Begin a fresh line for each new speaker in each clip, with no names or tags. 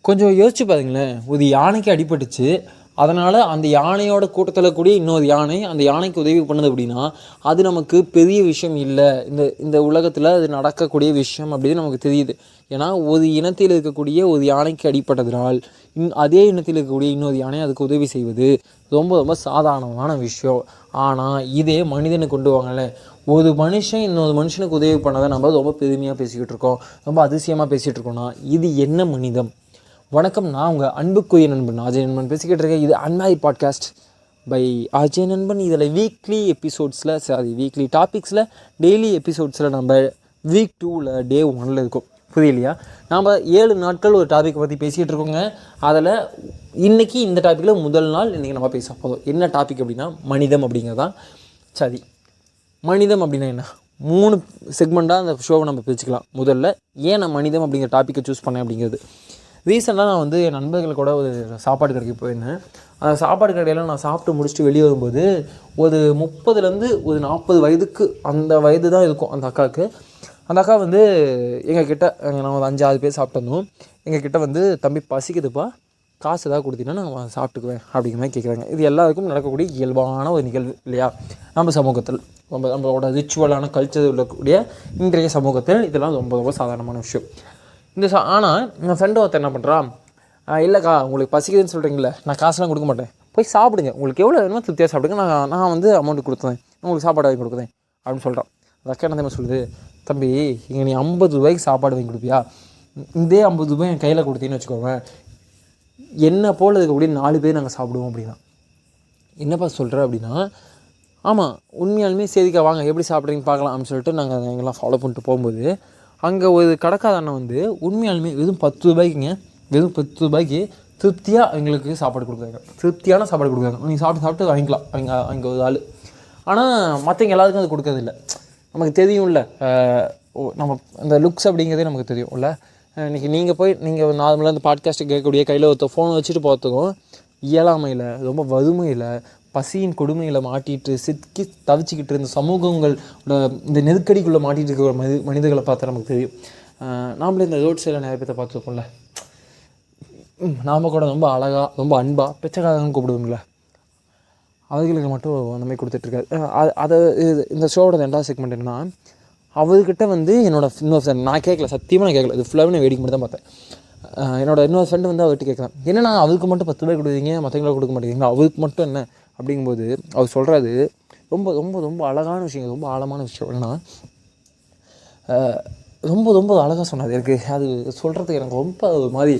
கொஞ்சம் யோசிச்சு பாருங்களேன். ஒரு யானைக்கு அடிபட்டுச்சு. அதனால் அந்த யானையோட கூட்டத்தில் கூடிய இன்னொரு யானை அந்த யானைக்கு உதவி பண்ணுது அப்படின்னா, அது நமக்கு பெரிய விஷயம் இல்லை. இந்த இந்த உலகத்தில் அது நடக்கக்கூடிய விஷயம் அப்படின்னு நமக்கு தெரியுது. ஏன்னா ஒரு இனத்தில் இருக்கக்கூடிய ஒரு யானைக்கு அடிபட்டதனால் அதே இனத்தில் இருக்கக்கூடிய இன்னொரு யானை அதுக்கு உதவி செய்வது ரொம்ப ரொம்ப சாதாரணமான விஷயம். ஆனால் இதே மனிதனை கொண்டு வாங்கலை, ஒரு மனுஷன் இன்னொரு மனுஷனுக்கு உதவி பண்ணதை நம்ம ரொம்ப பெருமையாக பேசிக்கிட்டு இருக்கோம், ரொம்ப அதிசயமாக பேசிகிட்டு இருக்கோம்னா இது என்ன மனிதம்? வணக்கம், நான் உங்கள் அன்புக்குரிய நண்பன் அஜய் நண்பன் பேசிக்கிட்டு இருக்கேன். இது அன்மேரிட் பாட்காஸ்ட் பை அஜய் நண்பன். இதில் வீக்லி டாபிக்ஸில் டெய்லி எபிசோட்ஸில் நம்ம வீக் 2ல் டே 1ல் இருக்கும். புரியலையா? நாம் 7 நாட்கள் ஒரு டாப்பிக்கை பற்றி பேசிகிட்டு இருக்கோங்க. அதில் இன்றைக்கி இந்த டாப்பிக்கில் முதல் நாள் இன்றைக்கி நம்ம பேச போதும். என்ன டாபிக் அப்படின்னா மனிதம் அப்படிங்கிறதான். சரி, மனிதம் அப்படின்னா என்ன? 3 செக்மெண்ட்டாக அந்த ஷோவை நம்ம பிரிச்சுக்கலாம். முதல்ல ஏன் நான் மனிதம் அப்படிங்கிற டாப்பிக்கை சூஸ் பண்ணேன் அப்படிங்கிறது. ரீசெண்டாக நான் என் நண்பர்கள் கூட ஒரு சாப்பாடு கடைக்கு போயிருந்தேன். அந்த சாப்பாடு கடையில் நான் சாப்பிட்டு முடிச்சுட்டு வெளியே வரும்போது ஒரு 30லேருந்து ஒரு 40 வயதுக்கு அந்த வயது தான் இருக்கும் அந்த அக்காவுக்கு. அந்த அக்கா எங்கள் கிட்டே நான் ஒரு 5-6 பேர் சாப்பிட்டு வந்தோம். எங்கள் கிட்டே தம்பி பசிக்குதுப்பா, காசு ஏதாவது கொடுத்தீங்கன்னா நான் சாப்பிட்டுக்குவேன் அப்படிங்கிற மாதிரி கேட்குறாங்க. இது எல்லாருக்கும் நடக்கக்கூடிய இயல்பான ஒரு நிகழ்வு இல்லையா? நம்ம சமூகத்தில் நம்மளோட ரிச்சுவலான கல்ச்சர் உள்ளக்கூடிய இன்றைய சமூகத்தில் இதெல்லாம் ரொம்ப ரொம்ப சாதாரணமான விஷயம். ஆனால் என் ஃப்ரெண்டு ஒருத்தர் என்ன பண்ணுறான், இல்லைக்கா உங்களுக்கு பசிக்குதுன்னு சொல்கிறீங்களே, நான் காசுலாம் கொடுக்க மாட்டேன், போய் சாப்பிடுங்க, உங்களுக்கு எவ்வளோ வேணுமோ திருப்தியாக சாப்பிடுங்க, நான் அமௌண்ட்டு கொடுத்தேன், உங்களுக்கு சாப்பாடு வாங்கி கொடுக்குறேன் அப்படின்னு சொல்கிறான். அந்த அக்கா என்ன சொல்லுது, தம்பி இங்கே நீ 50 ரூபாய்க்கு சாப்பாடு வாங்கி கொடுப்பியா? இதே 50 ரூபாய் என் கையில் கொடுத்தீங்கன்னு வச்சுக்கோங்க, என்ன போல் இருக்கக்கூடிய 4 பேர் நாங்கள் சாப்பிடுவோம் அப்படின்னா. என்னப்பா சொல்கிற அப்படின்னா, ஆமாம் உண்மையாலுமே சரிக்கா வாங்க எப்படி சாப்பிட்றீங்கன்னு பார்க்கலாம் அப்படின்னு சொல்லிட்டு நாங்கள் எங்கெல்லாம் ஃபாலோ பண்ணிட்டு போகும்போது அங்கே ஒரு கடைக்கார அண்ணன் உண்மையாலுமே வெறும் 10 ரூபாய்க்குங்க, வெறும் 10 ரூபாய்க்கு திருப்தியாக எங்களுக்கு சாப்பாடு கொடுக்குறாங்க. திருப்தியான சாப்பாடு கொடுக்குறாங்க. நீங்கள் சாப்பிட்டு வாங்கிக்கலாம் அங்கே ஒரு ஆள். ஆனால் மற்றவங்க எல்லாருக்கும் அது கொடுக்கறதில்ல. நமக்கு தெரியும்ல, நம்ம அந்த லுக்ஸ் அப்படிங்கிறதே நமக்கு தெரியும்ல. இன்றைக்கி நீங்கள் நார்மலாக இந்த பாட்காஸ்ட்டு கேட்கக்கூடிய கையில் ஒருத்தர் ஃபோனை வச்சுட்டு போகிறதுக்கும் இயலாமையில், ரொம்ப வறுமையில், பசியின் கொடுமையில் மாட்டிட்டு சிக்கி தவிச்சிக்கிட்டு இருந்த சமூகங்களோட இந்த நெருக்கடிக்குள்ளே மாட்டிகிட்டு இருக்கிற மனிதர்களை பார்த்தா நமக்கு தெரியும். நாமளே இந்த ரோட் சைடில் நிறைய பேர்த்த பார்த்துருக்கோம்ல, நாம் கூட ரொம்ப அழகாக ரொம்ப அன்பாக பிச்சைக்காரன்னு கூப்பிடுவோம்ல, அவர்களுக்கு மட்டும் அந்த மாதிரி கொடுத்துட்ருக்காரு. அதை இந்த ஷோவோட 2வது செக்மெண்ட் என்னென்னா, அவர்கிட்ட என்னோடய இன்னொரு ஃப்ரெண்ட், நான் கேட்கல, சத்தியமாக நான் கேட்கல, இது ஃபுல்லாகவே நான் வேடிக்கை மட்டும் தான் பார்த்தேன். என்னோட இன்னொரு ஃப்ரெண்டு அவர்கிட்ட கேட்குறேன், என்னென்னா அவருக்கு மட்டும் 10 ரூபாய் கொடுக்குறீங்க, மற்றவங்களுக்கு கொடுக்க மாட்டேங்கிறீங்களா, அவருக்கு மட்டும் என்ன அப்படிங்கும்போது அவர் சொல்கிறாரு ரொம்ப ரொம்ப ரொம்ப அழகான விஷயம், ரொம்ப ஆழமான விஷயம். என்னென்னா ரொம்ப ரொம்ப அழகாக சொன்னார். எனக்கு அது சொல்கிறதுக்கு எனக்கு ரொம்ப ஒரு மாதிரி,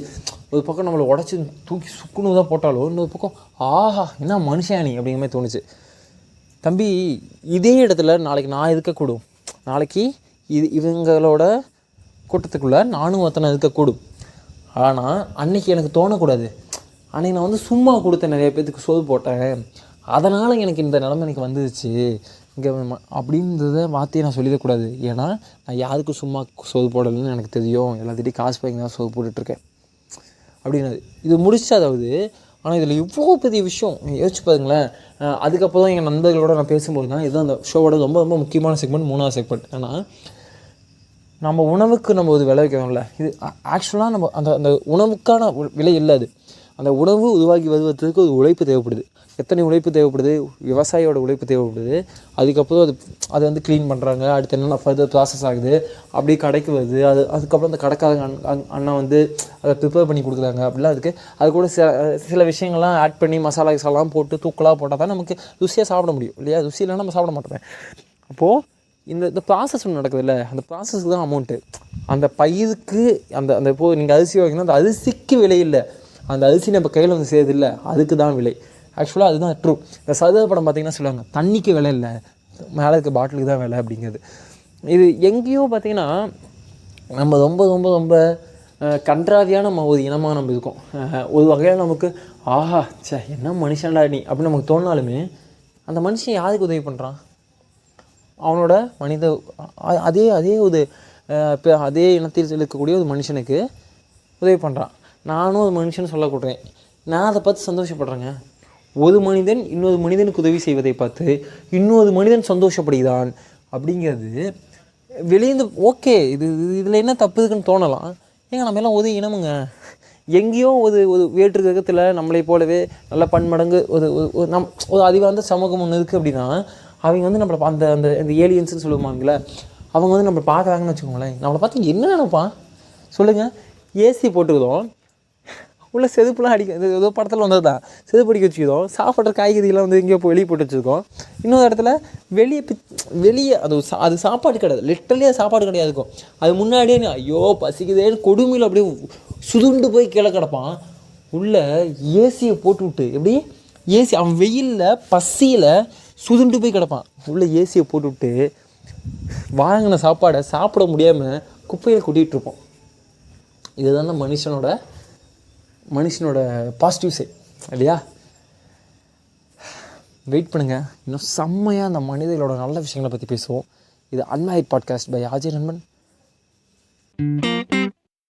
ஒரு பக்கம் நம்மளை உடச்சி தூக்கி சுக்குன்னு தான் போட்டாலும் இன்னொரு பக்கம் ஆஹா என்ன மனுஷானி அப்படிங்கிற மாதிரி தோணுச்சு. தம்பி இதே இடத்துல நாளைக்கு நான் இருக்கக்கூடும், நாளைக்கு இவங்களோட கூட்டத்துக்குள்ளே நானும் ஒருத்தனை இருக்கக்கூடும். ஆனால் அன்றைக்கி எனக்கு தோணக்கூடாது, அன்றைக்கி நான் சும்மா கொடுத்தேன், நிறைய பேர்த்துக்கு சோறு போட்டேன், அதனால் எனக்கு இந்த நிலைமை எனக்கு வந்துடுச்சு இங்கே அப்படின்றத வார்த்தையை நான் சொல்லிடக்கூடாது. ஏன்னா நான் யாருக்கும் சும்மா சோறு போடலைன்னு எனக்கு தெரியும், எல்லாத்திட்டையும் காசு வாங்கி தான் சோறு போட்டுட்ருக்கேன் அப்படின்னாது. இது முடிச்சாதாவது. ஆனால் இதில் இவ்வளோ பெரிய விஷயம் யோசிச்சு பாருங்களேன். அதுக்கப்புறம் தான் எங்கள் நண்பர்களோட நான் பேசும்போது தான் இதுதான் அந்த ஷோவோட ரொம்ப ரொம்ப முக்கியமான செக்மெண்ட், 3வது செக்மெண்ட். ஏன்னா நம்ம உணவுக்கு நம்ம ஒரு விலை வைக்கிறோம்ல, இது ஆக்சுவலாக நம்ம அந்த உணவுக்கான விலை இல்லை. அது அந்த உணவு உருவாகி வருவதற்கு ஒரு உழைப்பு தேவைப்படுது. எத்தனை உழைப்பு தேவைப்படுது? விவசாயியோட உழைப்பு தேவைப்படுது. அதுக்கப்புறம் அது க்ளீன் பண்ணுறாங்க, அடுத்து என்னென்ன ஃபர்தர் ப்ராசஸ் ஆகுது, அப்படியே கடைக்கு வருது. அதுக்கப்புறம் அந்த கடைக்காரங்க அண்ணா அதை ப்ரிப்பேர் பண்ணி கொடுக்குறாங்க. அப்படிலாம் அது கூட சில விஷயங்கள்லாம் ஆட் பண்ணி மசாலாலாம் போட்டு தூக்கலாக போட்டால் தான் நமக்கு ருசியாக சாப்பிட முடியும் இல்லையா? ருசி இல்லைன்னா நம்ம சாப்பிட மாட்டோமே. அப்போது இந்த ப்ராசஸ் ஒன்று நடக்குது இல்லை, அந்த ப்ராசஸ்க்கு தான் அமௌண்ட்டு. அந்த பயிருக்கு அந்த இப்போது நீங்கள் அரிசி வாங்கினா அந்த அரிசிக்கு விலை இல்லை, அந்த அரிசி நம்ம கையில் சேருது இல்லை, அதுக்கு தான் விலை. ஆக்சுவலாக அதுதான் ட்ரூ. இந்த சதுர படம் பார்த்திங்கன்னா சொல்லுவாங்க, தண்ணிக்கு விலை இல்லை, மேலே இருக்க பாட்டிலுக்கு தான் விலை அப்படிங்கிறது. இது எங்கேயோ பார்த்திங்கன்னா நம்ம ரொம்ப ரொம்ப ரொம்ப கன்றாவியான ஒரு இனமாக நம்ம இருக்கோம். ஒரு வகையில் நமக்கு ஆஹா என்ன மனுஷன்டா நீ அப்படின்னு நமக்கு தோணாலுமே, அந்த மனுஷன் யாருக்கு உதவி பண்ணுறான்? அவனோட அதே ஒரு இப்போ அதே இனத்தில் இருக்கக்கூடிய ஒரு மனுஷனுக்கு உதவி பண்ணுறான். நானும் ஒரு மனுஷன் சொல்லக்கூடுறேன், நான் அதை பார்த்து சந்தோஷப்படுறேங்க. ஒரு மனிதன் இன்னொரு மனிதனுக்கு உதவி செய்வதை பார்த்து இன்னொரு மனிதன் சந்தோஷப்படுகிறான் அப்படிங்கிறது வெளியேந்து ஓகே, இதில் என்ன தப்பு இருக்குன்னு தோணலாம். ஏங்க நம்ம எல்லாம் ஒரு இனமுங்க, எங்கேயோ ஒரு வேற்று கிரகத்தில் நம்மளை போலவே நல்ல பன்மடங்கு ஒரு அறிவார்ந்த சமூகம் ஒன்று இருக்குது அப்படின்னா அவங்க வந்து நம்மளை அந்த ஏலியன்ஸ்னு சொல்லுவாங்களே, அவங்க வந்து நம்மளை பார்க்குறாங்கன்னு வச்சுக்கோங்களேன். நம்மளை பார்த்து என்ன நினைப்பான் சொல்லுங்கள்? ஏசி போட்டுக்கிறோம், உள்ள செதுப்புலாம் அடிக்க, ஏதோ படத்தில் வந்தது தான், செதுப்பு அடிக்க வச்சுக்கிறோம், சாப்பிட்ற காய்கறிலாம் வந்து எங்கேயோ போய் வெளியே போட்டு வச்சுருக்கோம். இன்னொரு இடத்துல வெளியே அது சாப்பாடு கிடையாது, லிட்டரலி அது சாப்பாடு கிடையாது இருக்கும். அது முன்னாடியே ஐயோ பசிக்குதேன்னு கொடுமையில் அப்படியே சுதுண்டு போய் கீழே கிடப்பான். உள்ளே ஏசியை போட்டு விட்டு, எப்படி ஏசி அவன் வெயிலில் பசியில் சுதுண்டு போய் கிடப்பான். உள்ளே ஏசியை போட்டு விட்டு வாங்கின சாப்பாடை சாப்பிட முடியாமல் குப்பையை கொட்டிகிட்ருப்போம். இதுதானே மனுஷனோட பாசிட்டிவ் சைட் இல்லையா? வெயிட் பண்ணுங்கள், இன்னும் செம்மையாக அந்த மனிதர்களோட நல்ல விஷயங்களை பற்றி பேசுவோம். இது அன்மேரிட் பாட்காஸ்ட் பை ஆஜய் நண்பன்.